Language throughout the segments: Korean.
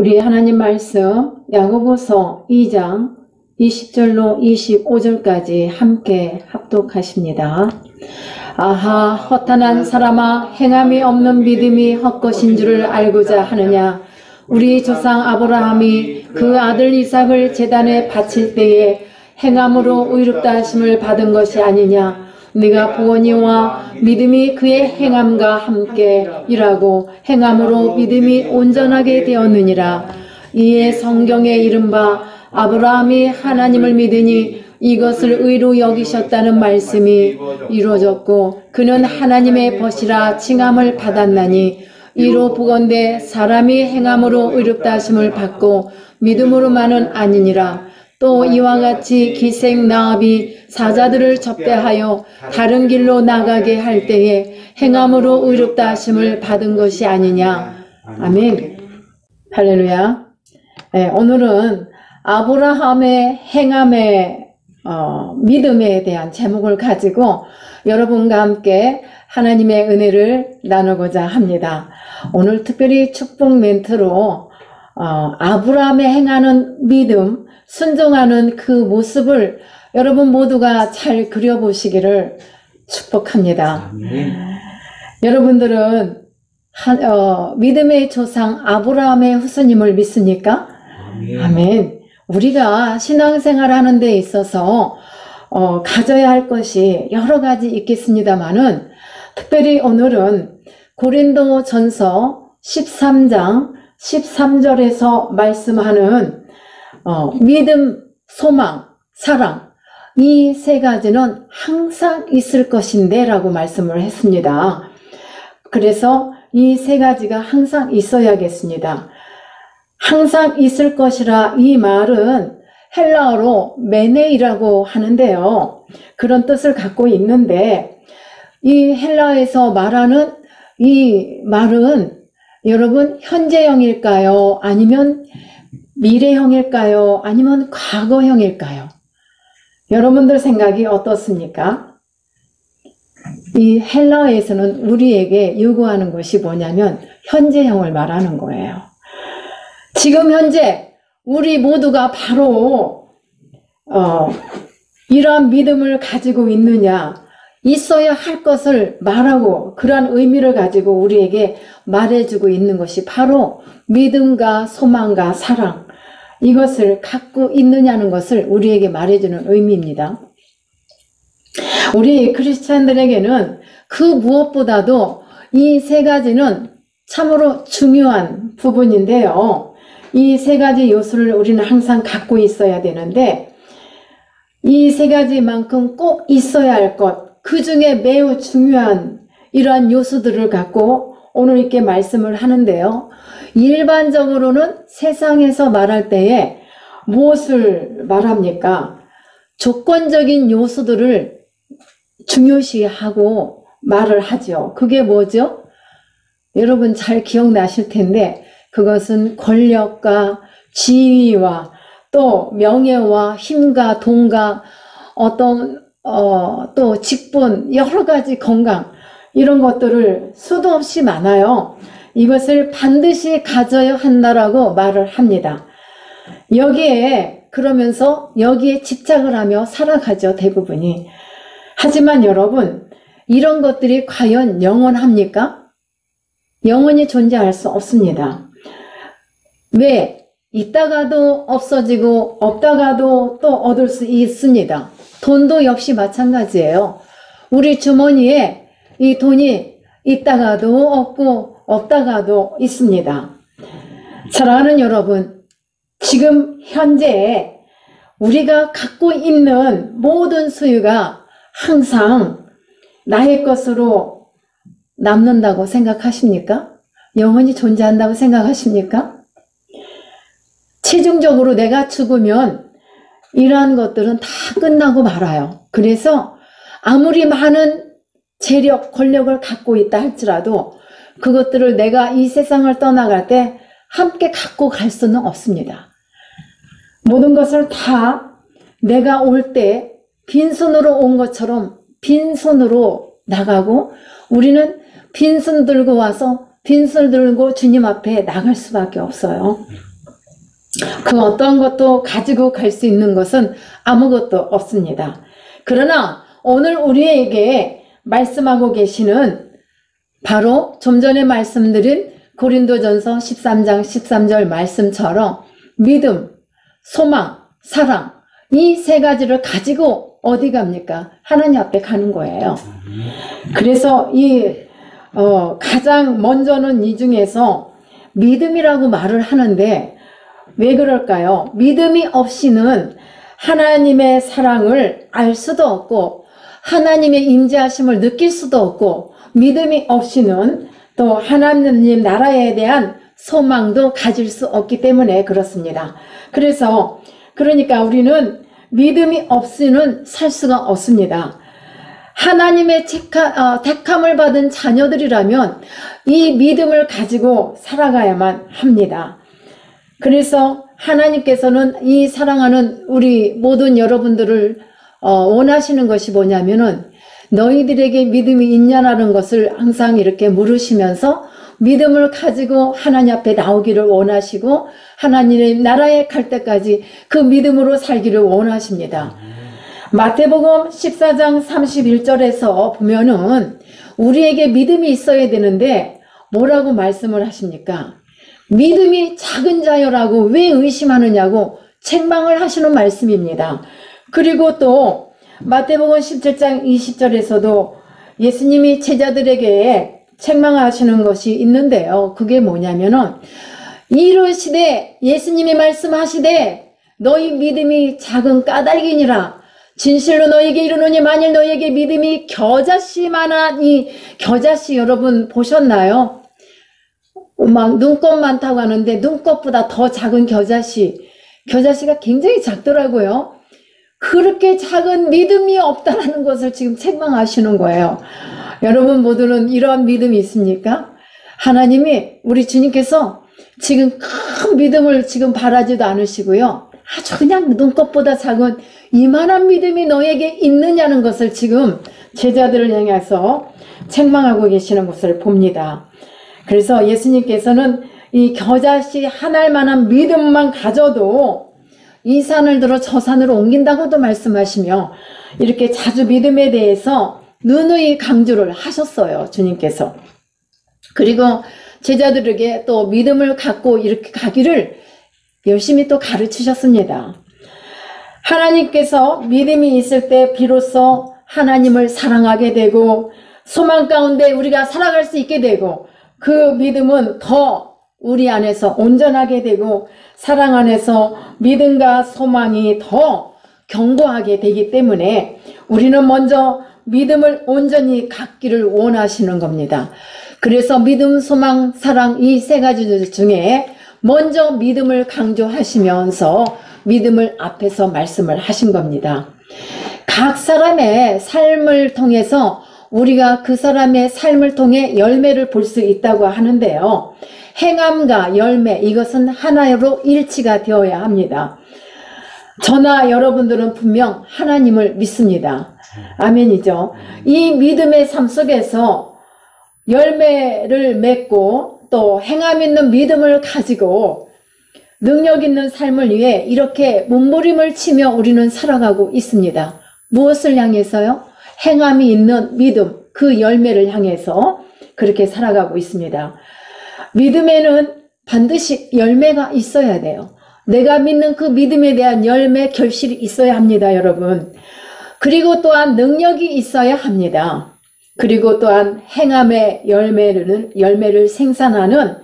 우리 하나님 말씀 야고보서 2장 20절로 25절까지 함께 합독하십니다. 아하, 허탄한 사람아, 행함이 없는 믿음이 헛것인 줄을 알고자 하느냐. 우리 조상 아브라함이 그 아들 이삭을 제단에 바칠 때에 행함으로 의롭다 하심을 받은 것이 아니냐. 네가 보거니와 믿음이 그의 행함과 함께 일하고 행함으로 믿음이 온전하게 되었느니라. 이에 성경에 이른바 아브라함이 하나님을 믿으니 이것을 의로 여기셨다는 말씀이 이루어졌고 그는 하나님의 벗이라 칭함을 받았나니 이로 보건대 사람이 행함으로 의롭다 하심을 받고 믿음으로만은 아니니라. 또 이와 같이 기생 나합이 사자들을 접대하여 다른 길로 나가게 할 때에 행함으로 의롭다 하심을 받은 것이 아니냐. 아멘. 할렐루야. 네, 오늘은 아브라함의 행함의 믿음에 대한 제목을 가지고 여러분과 함께 하나님의 은혜를 나누고자 합니다. 오늘 특별히 축복 멘트로 아브라함의 행하는 믿음, 순종하는 그 모습을 여러분 모두가 잘 그려보시기를 축복합니다. 여러분들은 믿음의 조상 아브라함의 후손님을 믿습니까? 아멘. 우리가 신앙생활 하는 데 있어서 가져야 할 것이 여러 가지 있겠습니다만은 특별히 오늘은 고린도전서 13장 13절에서 말씀하는 믿음, 소망, 사랑 이 세 가지는 항상 있을 것인데 라고 말씀을 했습니다. 그래서 이 세 가지가 항상 있어야겠습니다. 항상 있을 것이라 이 말은 헬라어로 메네이라고 하는데요. 그런 뜻을 갖고 있는데 이 헬라어에서 말하는 이 말은 여러분 현재형일까요? 아니면 미래형일까요? 아니면 과거형일까요? 여러분들 생각이 어떻습니까? 이 헬라어에서는 우리에게 요구하는 것이 뭐냐면 현재형을 말하는 거예요. 지금 현재 우리 모두가 바로 이러한 믿음을 가지고 있느냐, 있어야 할 것을 말하고 그러한 의미를 가지고 우리에게 말해주고 있는 것이 바로 믿음과 소망과 사랑, 이것을 갖고 있느냐는 것을 우리에게 말해주는 의미입니다. 우리 크리스찬들에게는 그 무엇보다도 이 세 가지는 참으로 중요한 부분인데요. 이 세 가지 요소를 우리는 항상 갖고 있어야 되는데 이 세 가지만큼 꼭 있어야 할 것, 그 중에 매우 중요한 이러한 요소들을 갖고 오늘 이렇게 말씀을 하는데요. 일반적으로는 세상에서 말할 때에 무엇을 말합니까? 조건적인 요소들을 중요시하고 말을 하죠. 그게 뭐죠? 여러분 잘 기억나실 텐데 그것은 권력과 지위와 또 명예와 힘과 돈과 어떤 또 직분, 여러 가지 건강 이런 것들을 수도 없이 많아요. 이것을 반드시 가져야 한다라고 말을 합니다. 그러면서 여기에 집착을 하며 살아가죠, 대부분이. 하지만 여러분, 이런 것들이 과연 영원합니까? 영원히 존재할 수 없습니다. 왜? 있다가도 없어지고 없다가도 또 얻을 수 있습니다. 돈도 역시 마찬가지예요. 우리 주머니에 이 돈이 있다가도 없고 없다가도 있습니다. 사랑하는 여러분, 지금 현재 우리가 갖고 있는 모든 소유가 항상 나의 것으로 남는다고 생각하십니까? 영원히 존재한다고 생각하십니까? 최종적으로 내가 죽으면 이러한 것들은 다 끝나고 말아요. 그래서 아무리 많은 재력, 권력을 갖고 있다 할지라도 그것들을 내가 이 세상을 떠나갈 때 함께 갖고 갈 수는 없습니다. 모든 것을 다 내가 올 때 빈손으로 온 것처럼 빈손으로 나가고 우리는 빈손 들고 와서 빈손 들고 주님 앞에 나갈 수밖에 없어요. 그 어떤 것도 가지고 갈 수 있는 것은 아무것도 없습니다. 그러나 오늘 우리에게 말씀하고 계시는 바로 좀 전에 말씀드린 고린도전서 13장 13절 말씀처럼 믿음, 소망, 사랑 이 세 가지를 가지고 어디 갑니까? 하나님 앞에 가는 거예요. 그래서 가장 먼저는 이 중에서 믿음이라고 말을 하는데 왜 그럴까요? 믿음이 없이는 하나님의 사랑을 알 수도 없고 하나님의 임재하심을 느낄 수도 없고 믿음이 없이는 또 하나님 나라에 대한 소망도 가질 수 없기 때문에 그렇습니다. 그러니까 우리는 믿음이 없이는 살 수가 없습니다. 하나님의 택함을 받은 자녀들이라면 이 믿음을 가지고 살아가야만 합니다. 그래서 하나님께서는 이 사랑하는 우리 모든 여러분들을 원하시는 것이 뭐냐면은 너희들에게 믿음이 있냐라는 것을 항상 이렇게 물으시면서 믿음을 가지고 하나님 앞에 나오기를 원하시고 하나님의 나라에 갈 때까지 그 믿음으로 살기를 원하십니다. 마태복음 14장 31절에서 보면은 우리에게 믿음이 있어야 되는데 뭐라고 말씀을 하십니까? 믿음이 작은 자여라고 왜 의심하느냐고 책망을 하시는 말씀입니다. 그리고 또 마태복음 17장 20절에서도 예수님이 제자들에게 책망하시는 것이 있는데요. 그게 뭐냐면은 이르시되 예수님이 말씀하시되 너희 믿음이 작은 까닭이니라. 진실로 너희에게 이르노니 만일 너희에게 믿음이 겨자씨만한 이 겨자씨 여러분 보셨나요? 막 눈꽃 많다고 하는데 눈꽃보다 더 작은 겨자씨가 굉장히 작더라고요. 그렇게 작은 믿음이 없다라는 것을 지금 책망하시는 거예요. 여러분 모두는 이러한 믿음이 있습니까? 하나님이 우리 주님께서 지금 큰 믿음을 지금 바라지도 않으시고요. 아주 그냥 눈꽃보다 작은 이만한 믿음이 너에게 있느냐는 것을 지금 제자들을 향해서 책망하고 계시는 것을 봅니다. 그래서 예수님께서는 이 겨자씨 한 알만한 믿음만 가져도 이 산을 들어 저 산으로 옮긴다고도 말씀하시며 이렇게 자주 믿음에 대해서 누누이 강조를 하셨어요. 주님께서. 그리고 제자들에게 또 믿음을 갖고 이렇게 가기를 열심히 또 가르치셨습니다. 하나님께서 믿음이 있을 때 비로소 하나님을 사랑하게 되고 소망 가운데 우리가 살아갈 수 있게 되고 그 믿음은 더 우리 안에서 온전하게 되고 사랑 안에서 믿음과 소망이 더 견고하게 되기 때문에 우리는 먼저 믿음을 온전히 갖기를 원하시는 겁니다. 그래서 믿음, 소망, 사랑 이 세 가지 중에 먼저 믿음을 강조하시면서 믿음을 앞에서 말씀을 하신 겁니다. 각 사람의 삶을 통해서 우리가 그 사람의 삶을 통해 열매를 볼 수 있다고 하는데요. 행함과 열매 이것은 하나로 일치가 되어야 합니다. 저나 여러분들은 분명 하나님을 믿습니다. 아멘이죠. 이 믿음의 삶 속에서 열매를 맺고 또 행함 있는 믿음을 가지고 능력 있는 삶을 위해 이렇게 몸부림을 치며 우리는 살아가고 있습니다. 무엇을 향해서요? 행함이 있는 믿음, 그 열매를 향해서 그렇게 살아가고 있습니다. 믿음에는 반드시 열매가 있어야 돼요. 내가 믿는 그 믿음에 대한 열매, 결실이 있어야 합니다, 여러분. 그리고 또한 능력이 있어야 합니다. 그리고 또한 행함의 열매를 생산하는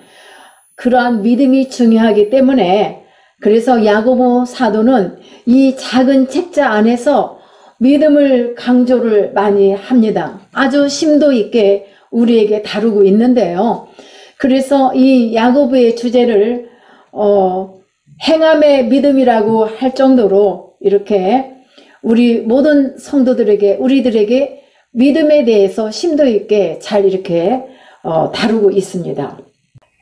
그러한 믿음이 중요하기 때문에 그래서 야고보 사도는 이 작은 책자 안에서 믿음을 강조를 많이 합니다. 아주 심도 있게 우리에게 다루고 있는데요. 그래서 이 야고보의 주제를 행함의 믿음이라고 할 정도로 이렇게 우리 모든 성도들에게 우리들에게 믿음에 대해서 심도 있게 잘 이렇게 다루고 있습니다.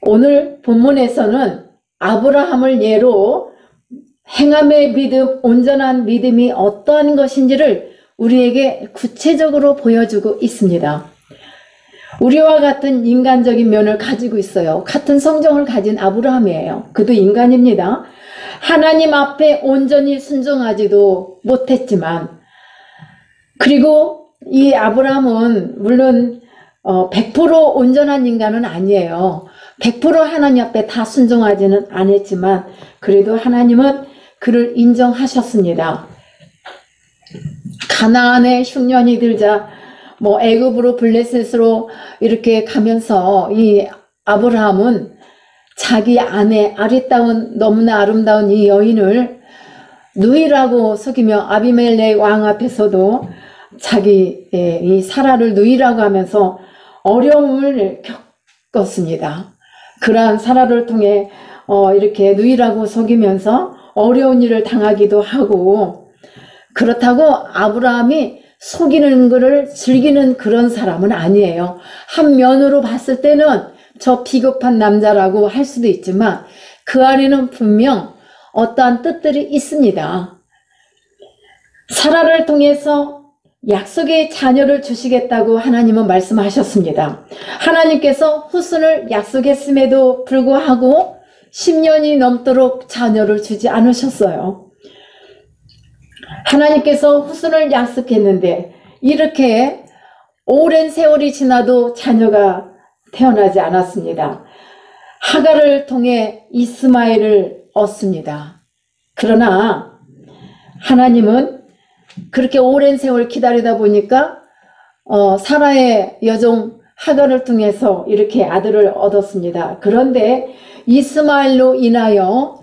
오늘 본문에서는 아브라함을 예로 행함의 믿음, 온전한 믿음이 어떠한 것인지를 우리에게 구체적으로 보여주고 있습니다. 우리와 같은 인간적인 면을 가지고 있어요. 같은 성정을 가진 아브라함이에요. 그도 인간입니다. 하나님 앞에 온전히 순종하지도 못했지만, 그리고 이 아브라함은 물론 100% 온전한 인간은 아니에요. 100% 하나님 앞에 다 순종하지는 않았지만 그래도 하나님은 그를 인정하셨습니다. 가나안에 흉년이 들자 애굽으로 블레셋으로 이렇게 가면서 이 아브라함은 자기 아내 아리따운 너무나 아름다운 이 여인을 누이라고 속이며 아비멜렉 왕 앞에서도 자기 이 사라를 누이라고 하면서 어려움을 겪었습니다. 그러한 사라를 통해 이렇게 누이라고 속이면서 어려운 일을 당하기도 하고, 그렇다고 아브라함이 속이는 것을 즐기는 그런 사람은 아니에요. 한 면으로 봤을 때는 저 비겁한 남자라고 할 수도 있지만 그 안에는 분명 어떠한 뜻들이 있습니다. 사라를 통해서 약속의 자녀를 주시겠다고 하나님은 말씀하셨습니다. 하나님께서 후손을 약속했음에도 불구하고 10년이 넘도록 자녀를 주지 않으셨어요. 하나님께서 후손을 약속했는데 이렇게 오랜 세월이 지나도 자녀가 태어나지 않았습니다. 하갈을 통해 이스마엘을 얻습니다. 그러나 하나님은 그렇게 오랜 세월 기다리다 보니까 사라의 여종 하갈을 통해서 이렇게 아들을 얻었습니다. 그런데 이스마엘로 인하여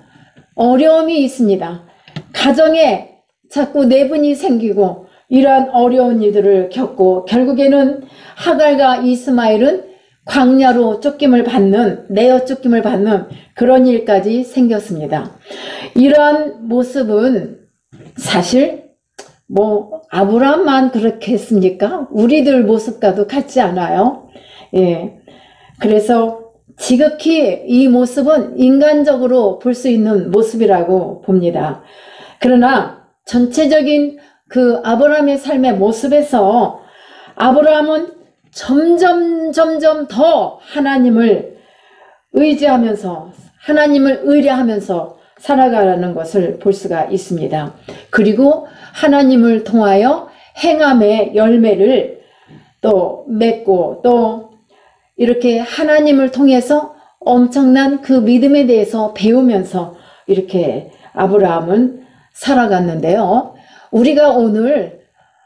어려움이 있습니다. 가정에 자꾸 내분이 생기고 이러한 어려운 일들을 겪고 결국에는 하갈과 이스마엘은 광야로 쫓김을 받는, 내어 쫓김을 받는 그런 일까지 생겼습니다. 이러한 모습은 사실 아브라함만 그렇게 했습니까? 우리들 모습과도 같지 않아요. 예. 그래서 지극히 이 모습은 인간적으로 볼 수 있는 모습이라고 봅니다. 그러나 전체적인 그 아브라함의 삶의 모습에서 아브라함은 점점 더 하나님을 의지하면서 하나님을 의뢰하면서 살아가라는 것을 볼 수가 있습니다. 그리고 하나님을 통하여 행함의 열매를 또 맺고 또 이렇게 하나님을 통해서 엄청난 그 믿음에 대해서 배우면서 이렇게 아브라함은 살아갔는데요. 우리가 오늘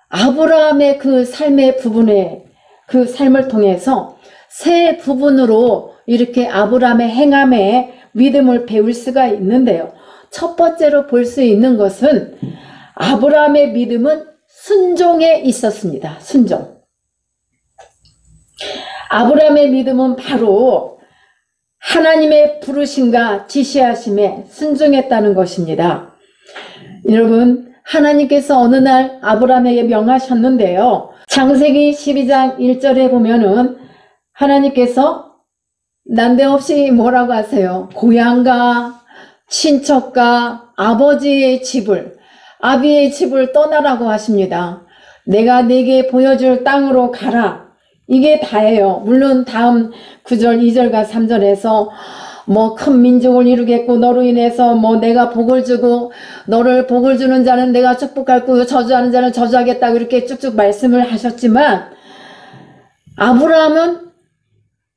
아브라함의 그 삶의 부분에 그 삶을 통해서 세 부분으로 이렇게 아브라함의 행함의 믿음을 배울 수가 있는데요. 첫 번째로 볼 수 있는 것은 아브라함의 믿음은 순종에 있었습니다. 순종. 아브라함의 믿음은 바로 하나님의 부르심과 지시하심에 순종했다는 것입니다. 여러분, 하나님께서 어느 날 아브라함에게 명하셨는데요. 창세기 12장 1절에 보면은 하나님께서 난데없이 뭐라고 하세요? 고향과 친척과 아버지의 집을, 아비의 집을 떠나라고 하십니다. 내가 네게 보여줄 땅으로 가라. 이게 다예요. 물론 다음 9절, 2절과 3절에서 큰 민족을 이루겠고 너로 인해서 내가 복을 주고 너를 복을 주는 자는 내가 축복할 거고 저주하는 자는 저주하겠다고 이렇게 쭉쭉 말씀을 하셨지만 아브라함은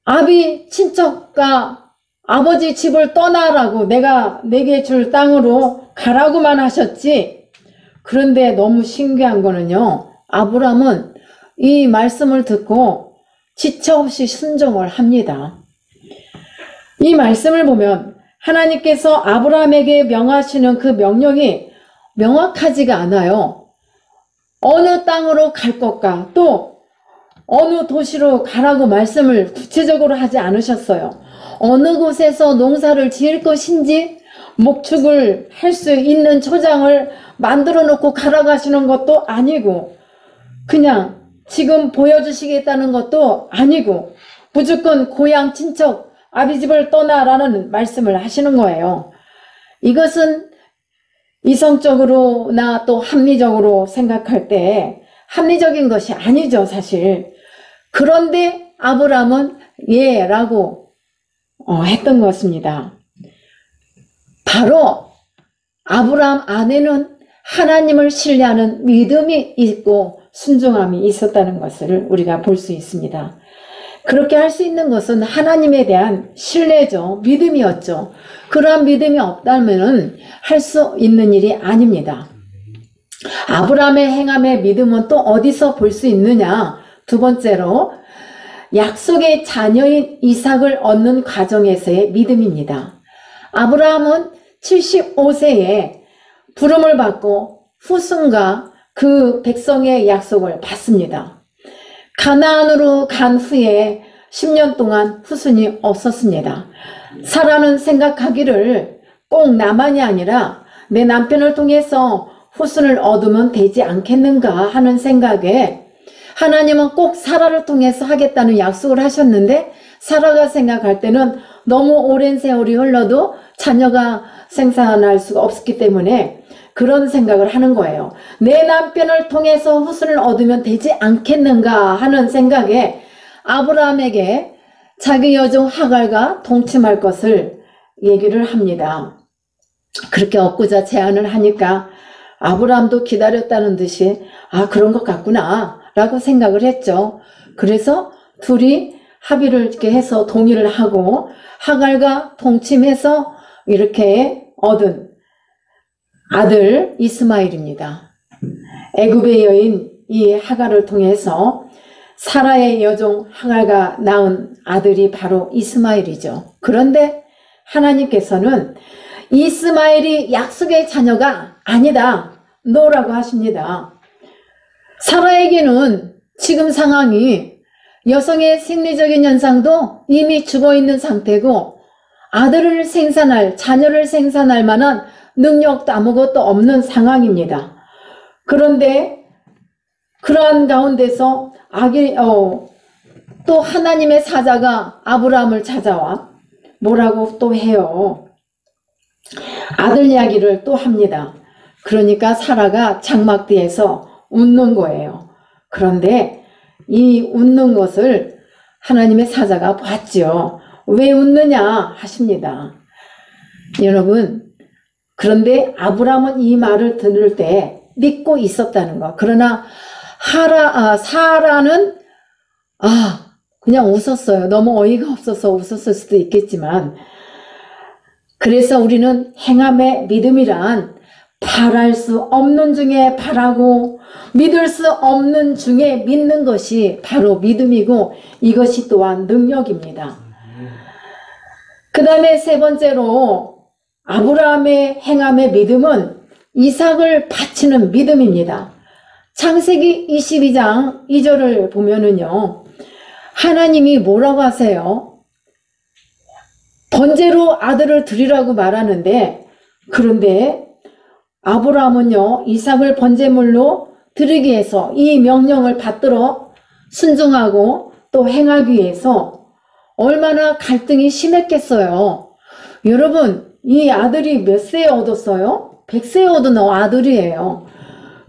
아비 친척과 아버지 집을 떠나라고 내가 내게 줄 땅으로 가라고만 하셨지. 그런데 너무 신기한 거는요. 아브라함은 이 말씀을 듣고 지체 없이 순종을 합니다. 이 말씀을 보면 하나님께서 아브라함에게 명하시는 그 명령이 명확하지가 않아요. 어느 땅으로 갈 것과 또 어느 도시로 가라고 말씀을 구체적으로 하지 않으셨어요. 어느 곳에서 농사를 지을 것인지 목축을 할 수 있는 초장을 만들어 놓고 가라고 하시는 것도 아니고 그냥 지금 보여주시겠다는 것도 아니고 무조건 고향 친척 아비집을 떠나라는 말씀을 하시는 거예요. 이것은 이성적으로나 또 합리적으로 생각할 때 합리적인 것이 아니죠, 사실. 그런데 아브라함은 예 라고 했던 것입니다. 바로 아브라함 안에는 하나님을 신뢰하는 믿음이 있고 순종함이 있었다는 것을 우리가 볼 수 있습니다. 그렇게 할 수 있는 것은 하나님에 대한 신뢰죠. 믿음이었죠. 그러한 믿음이 없다면 할 수 있는 일이 아닙니다. 아브라함의 행함의 믿음은 또 어디서 볼 수 있느냐? 두 번째로 약속의 자녀인 이삭을 얻는 과정에서의 믿음입니다. 아브라함은 75세에 부름을 받고 후손과 그 백성의 약속을 받습니다. 가나안으로 간 후에 10년 동안 후손이 없었습니다. 사라는 생각하기를 꼭 나만이 아니라 내 남편을 통해서 후손을 얻으면 되지 않겠는가 하는 생각에 하나님은 꼭 사라를 통해서 하겠다는 약속을 하셨는데 사라가 생각할 때는 너무 오랜 세월이 흘러도 자녀가 생산할 수가 없었기 때문에 그런 생각을 하는 거예요. 내 남편을 통해서 후손을 얻으면 되지 않겠는가 하는 생각에 아브라함에게 자기 여종 하갈과 동침할 것을 얘기를 합니다. 그렇게 얻고자 제안을 하니까 아브라함도 기다렸다는 듯이 그런 것 같구나 라고 생각을 했죠. 그래서 둘이 합의를 이렇게 해서 동의를 하고 하갈과 동침해서 이렇게 얻은 아들 이스마엘입니다. 애굽의 여인 이 하갈을 통해서 사라의 여종 하갈과 낳은 아들이 바로 이스마엘이죠. 그런데 하나님께서는 이스마엘이 약속의 자녀가 아니다. 노라고 하십니다. 사라에게는 지금 상황이 여성의 생리적인 현상도 이미 죽어있는 상태고 아들을 생산할, 자녀를 생산할 만한 능력도 아무것도 없는 상황입니다. 그런데 그러한 가운데서 또 하나님의 사자가 아브라함을 찾아와 뭐라고 또 해요. 아들 이야기를 또 합니다. 그러니까 사라가 장막뒤에서 웃는 거예요. 그런데 이 웃는 것을 하나님의 사자가 봤죠. 왜 웃느냐 하십니다. 여러분, 그런데 아브라함은 이 말을 들을 때 믿고 있었다는 거. 그러나 사라는 그냥 웃었어요. 너무 어이가 없어서 웃었을 수도 있겠지만, 그래서 우리는 행함의 믿음이란 바랄 수 없는 중에 바라고 믿을 수 없는 중에 믿는 것이 바로 믿음이고 이것이 또한 능력입니다. 그 다음에 세 번째로 아브라함의 행함의 믿음은 이삭을 바치는 믿음입니다. 창세기 22장 2절을 보면은요, 하나님이 뭐라고 하세요? 번제로 아들을 드리라고 말하는데, 그런데 아브라함은요, 이삭을 번제물로 드리기 위해서 이 명령을 받들어 순종하고 또 행하기 위해서 얼마나 갈등이 심했겠어요. 여러분, 이 아들이 몇 세에 얻었어요? 100세에 얻은 아들이에요.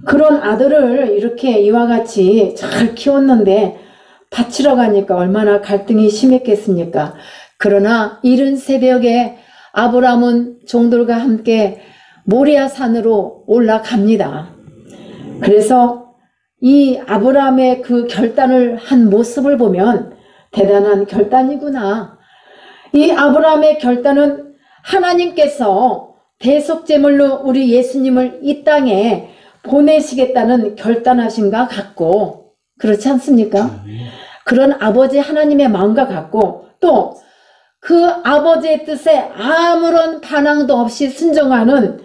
그런 아들을 이렇게 이와 같이 잘 키웠는데 바치러 가니까 얼마나 갈등이 심했겠습니까? 그러나 이른 새벽에 아브라함은 종들과 함께 모리아 산으로 올라갑니다. 그래서 이 아브라함의 그 결단을 한 모습을 보면 대단한 결단이구나. 이 아브라함의 결단은 하나님께서 대속제물로 우리 예수님을 이 땅에 보내시겠다는 결단하심과 같고, 그렇지 않습니까? 그런 아버지 하나님의 마음과 같고, 또 그 아버지의 뜻에 아무런 반항도 없이 순종하는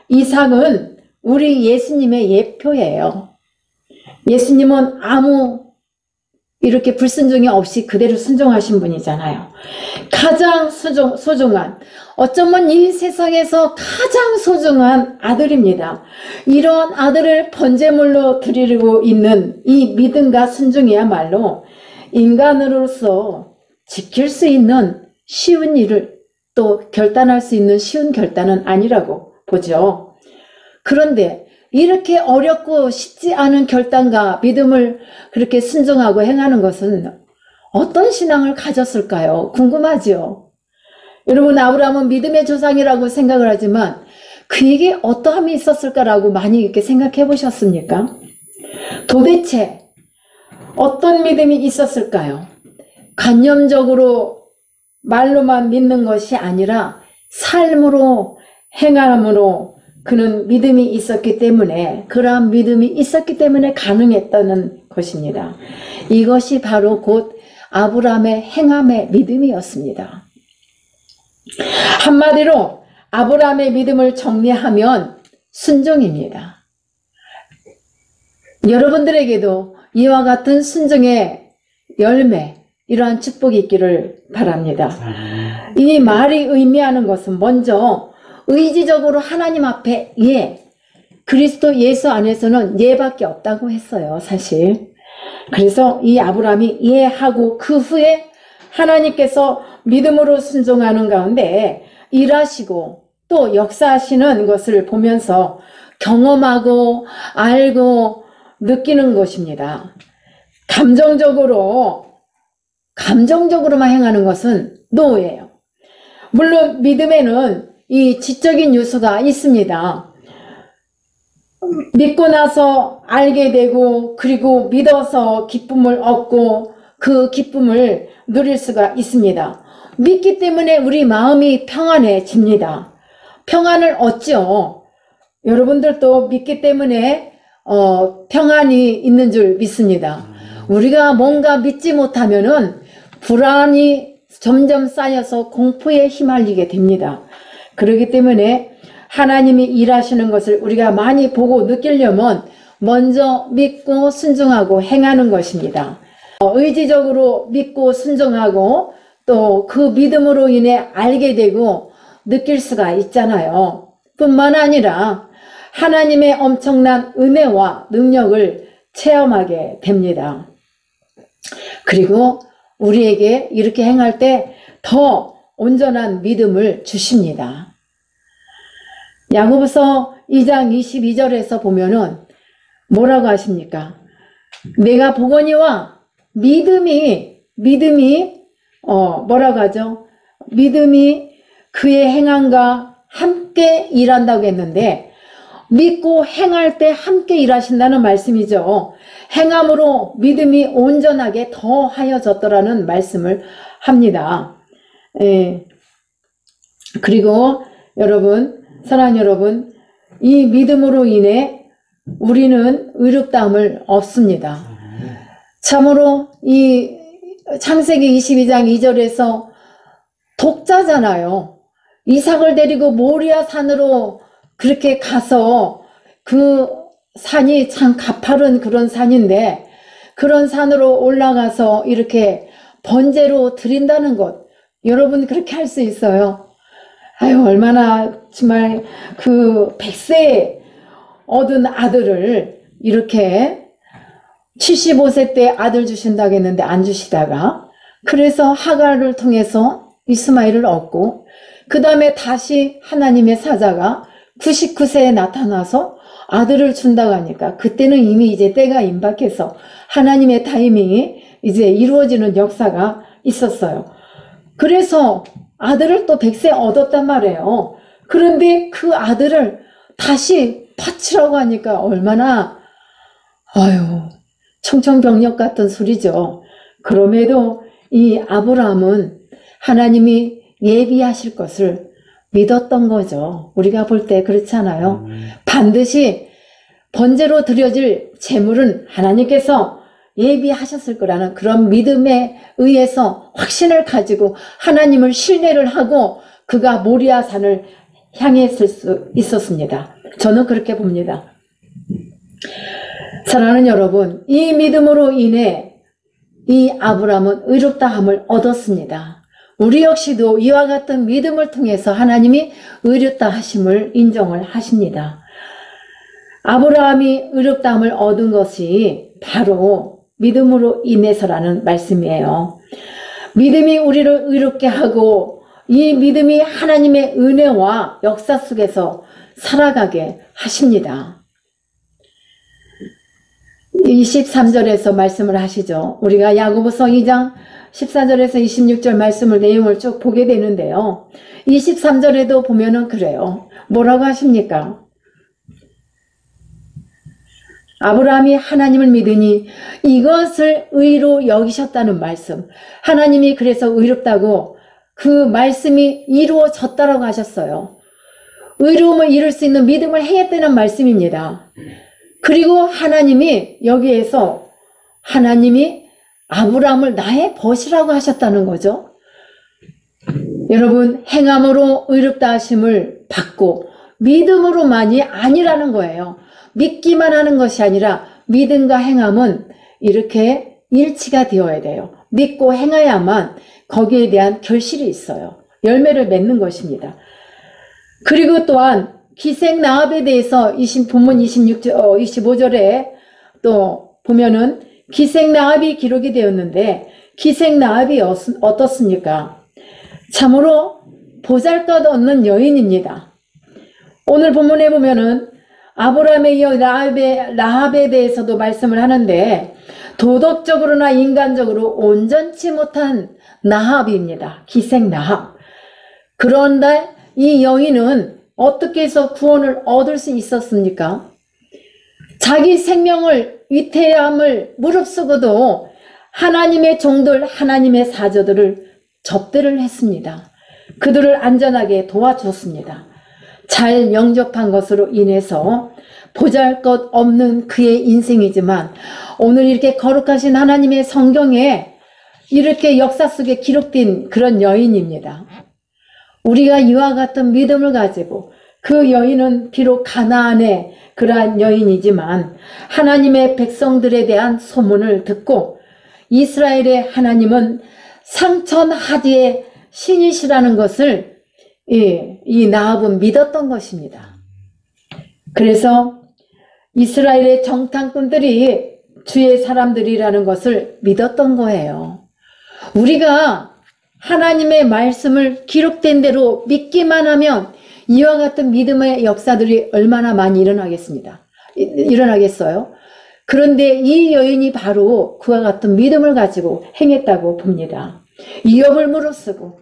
이삭은 우리 예수님의 예표예요. 예수님은 아무 이렇게 불순종이 없이 그대로 순종하신 분이잖아요. 가장 소중한, 어쩌면 이 세상에서 가장 소중한 아들입니다. 이런 아들을 번제물로 드리고 있는 이 믿음과 순종이야말로 인간으로서 지킬 수 있는 쉬운 일을 또 결단할 수 있는 쉬운 결단은 아니라고 보죠. 그런데 이렇게 어렵고 쉽지 않은 결단과 믿음을 그렇게 순종하고 행하는 것은 어떤 신앙을 가졌을까요? 궁금하죠. 여러분, 아브라함은 믿음의 조상이라고 생각을 하지만 그에게 어떠함이 있었을까라고 많이 이렇게 생각해 보셨습니까? 도대체 어떤 믿음이 있었을까요? 관념적으로 말로만 믿는 것이 아니라 삶으로 행함으로 그는 믿음이 있었기 때문에, 그러한 믿음이 있었기 때문에 가능했다는 것입니다. 이것이 바로 곧 아브라함의 행함의 믿음이었습니다. 한마디로 아브라함의 믿음을 정리하면 순종입니다. 여러분들에게도 이와 같은 순종의 열매, 이러한 축복이 있기를 바랍니다. 이 말이 의미하는 것은 먼저 의지적으로 하나님 앞에 그리스도 예수 안에서는 예밖에 없다고 했어요, 사실. 그래서 이 아브라함이 하고 그 후에 하나님께서 믿음으로 순종하는 가운데 일하시고 또 역사하시는 것을 보면서 경험하고 알고 느끼는 것입니다. 감정적으로만 행하는 것은 노예예요. 물론 믿음에는 이 지적인 요소가 있습니다. 믿고 나서 알게 되고, 그리고 믿어서 기쁨을 얻고 그 기쁨을 누릴 수가 있습니다. 믿기 때문에 우리 마음이 평안해집니다. 평안을 얻죠. 여러분들도 믿기 때문에 평안이 있는 줄 믿습니다. 우리가 뭔가 믿지 못하면은 불안이 점점 쌓여서 공포에 휘말리게 됩니다. 그렇기 때문에 하나님이 일하시는 것을 우리가 많이 보고 느끼려면 먼저 믿고 순종하고 행하는 것입니다. 의지적으로 믿고 순종하고 또 그 믿음으로 인해 알게 되고 느낄 수가 있잖아요. 뿐만 아니라 하나님의 엄청난 은혜와 능력을 체험하게 됩니다. 그리고 우리에게 이렇게 행할 때 더 온전한 믿음을 주십니다. 야고보서 2장 22절에서 보면은 뭐라고 하십니까? 내가 보거니와 믿음이 뭐라고 하죠? 믿음이 그의 행함과 함께 일한다고 했는데, 믿고 행할 때 함께 일하신다는 말씀이죠. 행함으로 믿음이 온전하게 더하여졌더라는 말씀을 합니다. 그리고 여러분, 사랑하는 여러분, 이 믿음으로 인해 우리는 의롭다함을 얻습니다. 참으로 이 창세기 22장 2절에서 독자잖아요. 이삭을 데리고 모리아 산으로 그렇게 가서, 그 산이 참 가파른 그런 산인데 그런 산으로 올라가서 이렇게 번제로 드린다는 것, 여러분 그렇게 할 수 있어요? 아유, 얼마나 정말 그 100세 얻은 아들을 이렇게 75세 때 아들 주신다고 했는데 안 주시다가, 그래서 하갈을 통해서 이스마엘을 얻고, 그 다음에 다시 하나님의 사자가 99세에 나타나서 아들을 준다고 하니까 그때는 이미 이제 때가 임박해서 하나님의 타이밍이 이제 이루어지는 역사가 있었어요. 그래서 아들을 또 100세 얻었단 말이에요. 그런데 그 아들을 다시 바치라고 하니까 얼마나 청천벽력 같은 소리죠. 그럼에도 이 아브라함은 하나님이 예비하실 것을 믿었던 거죠. 우리가 볼 때 그렇잖아요. 반드시 번제로 드려질 제물은 하나님께서 예비하셨을 거라는 그런 믿음에 의해서 확신을 가지고 하나님을 신뢰를 하고 그가 모리아 산을 향했을 수 있었습니다. 저는 그렇게 봅니다. 사랑하는 여러분, 이 믿음으로 인해 이 아브라함은 의롭다함을 얻었습니다. 우리 역시도 이와 같은 믿음을 통해서 하나님이 의롭다 하심을 인정을 하십니다. 아브라함이 의롭다함을 얻은 것이 바로 믿음으로 인해서라는 말씀이에요. 믿음이 우리를 의롭게 하고 이 믿음이 하나님의 은혜와 역사 속에서 살아가게 하십니다. 23절에서 말씀을 하시죠. 우리가 야고보서 2장 14절에서 26절 말씀을 내용을 쭉 보게 되는데요. 23절에도 보면은 그래요. 뭐라고 하십니까? 아브라함이 하나님을 믿으니 이것을 의로 여기셨다는 말씀. 하나님이 그래서 의롭다고 그 말씀이 이루어졌다라고 하셨어요. 의로움을 이룰 수 있는 믿음을 행했다는 말씀입니다. 그리고 하나님이 여기에서 하나님이 아브라함을 나의 벗이라고 하셨다는 거죠. 여러분, 행함으로 의롭다 하심을 받고 믿음으로만이 아니라는 거예요. 믿기만 하는 것이 아니라 믿음과 행함은 이렇게 일치가 되어야 돼요. 믿고 행해야만 거기에 대한 결실이 있어요. 열매를 맺는 것입니다. 그리고 또한 기생 라합에 대해서 본문 25절에 또 보면은 기생 라합이 기록이 되었는데 기생 라합이 어떻습니까? 참으로 보잘것없는 여인입니다. 오늘 본문에 보면은 아브라함에 이어 라합에 대해서도 말씀을 하는데 도덕적으로나 인간적으로 온전치 못한 라합입니다. 기생 라합. 그런데 이 여인은 어떻게 해서 구원을 얻을 수 있었습니까? 자기 생명을 위태함을 무릅쓰고도 하나님의 종들, 하나님의 사저들을 접대를 했습니다. 그들을 안전하게 도와줬습니다. 잘 영접한 것으로 인해서 보잘것없는 그의 인생이지만 오늘 이렇게 거룩하신 하나님의 성경에 이렇게 역사 속에 기록된 그런 여인입니다. 우리가 이와 같은 믿음을 가지고 그 여인은 비록 가나안의 그러한 여인이지만 하나님의 백성들에 대한 소문을 듣고 이스라엘의 하나님은 상천하지의 신이시라는 것을 이 라합은 믿었던 것입니다. 그래서 이스라엘의 정탐꾼들이 주의 사람들이라는 것을 믿었던 거예요. 우리가 하나님의 말씀을 기록된 대로 믿기만 하면 이와 같은 믿음의 역사들이 얼마나 많이 일어나겠어요? 그런데 이 여인이 바로 그와 같은 믿음을 가지고 행했다고 봅니다. 위협을 무릅쓰고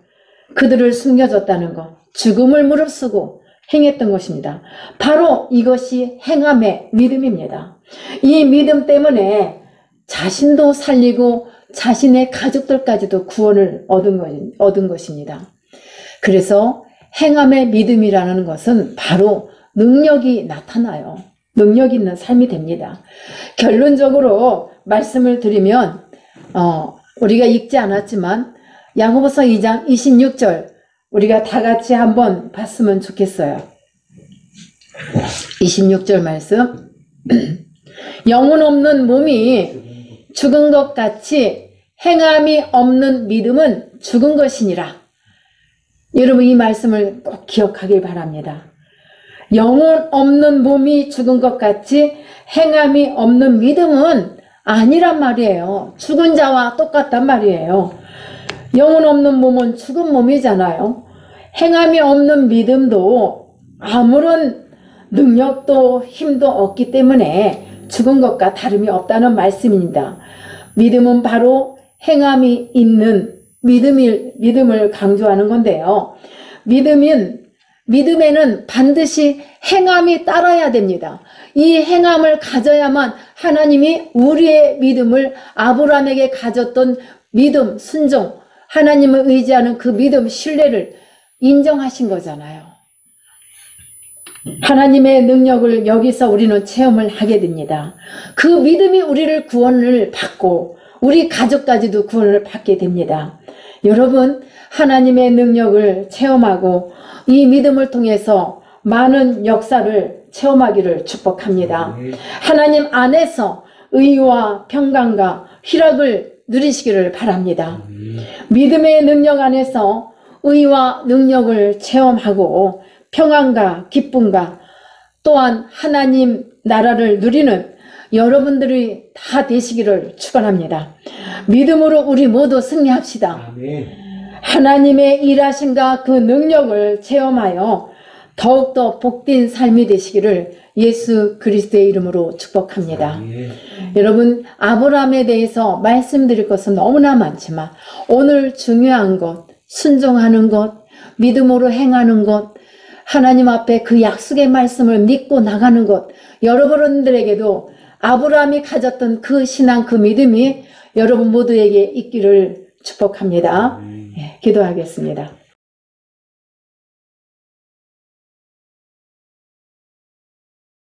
그들을 숨겨줬다는 것, 죽음을 무릅쓰고 행했던 것입니다. 바로 이것이 행함의 믿음입니다. 이 믿음 때문에 자신도 살리고 자신의 가족들까지도 구원을 얻은 것입니다. 그래서 행함의 믿음이라는 것은 바로 능력이 나타나요. 능력 있는 삶이 됩니다. 결론적으로 말씀을 드리면 우리가 읽지 않았지만 야고보서 2장 26절 우리가 다 같이 한번 봤으면 좋겠어요. 26절 말씀. 영혼 없는 몸이 죽은 것 같이 행함이 없는 믿음은 죽은 것이니라. 여러분 이 말씀을 꼭 기억하길 바랍니다. 영혼 없는 몸이 죽은 것 같이 행함이 없는 믿음은 아니란 말이에요. 죽은 자와 똑같단 말이에요. 영혼 없는 몸은 죽은 몸이잖아요. 행함이 없는 믿음도 아무런 능력도 힘도 없기 때문에 죽은 것과 다름이 없다는 말씀입니다. 믿음은 바로 행함이 있는 믿음을 강조하는 건데요. 믿음에는 반드시 행함이 따라야 됩니다. 이 행함을 가져야만 하나님이 우리의 믿음을 아브라함에게 가졌던 믿음, 순종, 하나님을 의지하는 그 믿음, 신뢰를 인정하신 거잖아요. 하나님의 능력을 여기서 우리는 체험을 하게 됩니다. 그 믿음이 우리를 구원을 받고 우리 가족까지도 구원을 받게 됩니다. 여러분, 하나님의 능력을 체험하고 이 믿음을 통해서 많은 역사를 체험하기를 축복합니다. 하나님 안에서 의와 평강과 희락을 누리시기를 바랍니다. 믿음의 능력 안에서 의와 능력을 체험하고 평안과 기쁨과 또한 하나님 나라를 누리는 여러분들이 다 되시기를 축원합니다. 믿음으로 우리 모두 승리합시다. 아멘. 하나님의 일하심과 그 능력을 체험하여 더욱더 복된 삶이 되시기를 예수 그리스도의 이름으로 축복합니다. 여러분, 아브라함에 대해서 말씀드릴 것은 너무나 많지만 오늘 중요한 것, 순종하는 것, 믿음으로 행하는 것, 하나님 앞에 그 약속의 말씀을 믿고 나가는 것, 여러분들에게도 아브라함이 가졌던 그 신앙, 그 믿음이 여러분 모두에게 있기를 축복합니다. 기도하겠습니다.